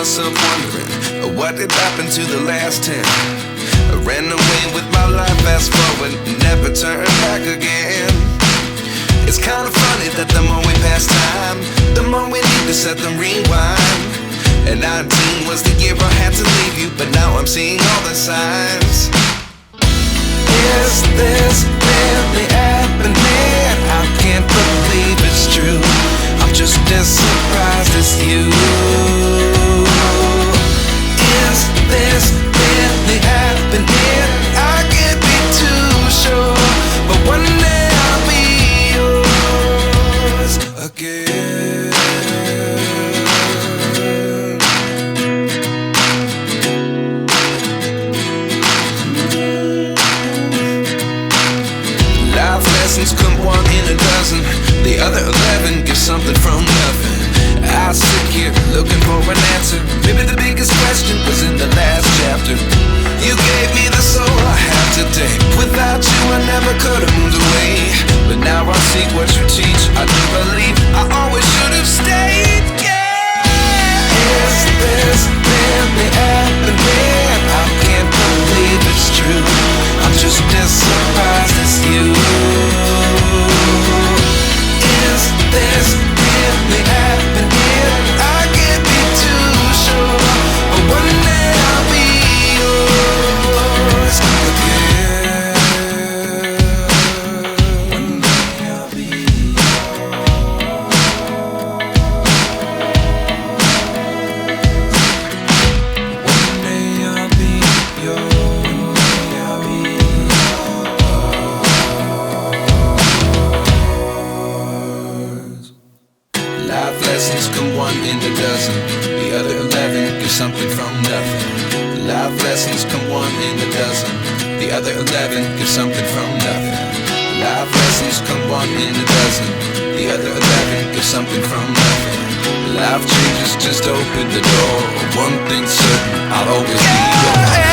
myself wondering what had happened to the last 10. I ran away with my life, fast forward, never turn back again. It's kind of funny that the more we pass time, the more we need to set them rewind. And 19 was the year I had to leave you, but now I'm seeing all the signs. Is this really happening? I can't believe it's true. I'm just as surprised as you. Is this really happening? I can't be too sure, but one day I'll be yours again. Life lessons come one in a dozen. The other 11 give something from nothing. I sit here looking for an answer. Maybe the biggest question was in the last chapter. You gave me the soul I have today. Without you I never could have moved away. But now I see what you teach. I do believe I always should have stayed. Yeah. Is this really happening? I can't believe it's true. I'm just as surprised as you. Is this really happening? I can't be too sure, but one day I'll be yours again. One day I'll be yours. One day I'll be yours. One day I'll be yours. Life lessons come one in a dozen. The other 11 give something from nothing. Life lessons come one in a dozen. The other 11 give something from nothing. Life lessons come one in a dozen. The other 11 give something from nothing. Life changes just open the door. One thing's certain, I'll always be yours.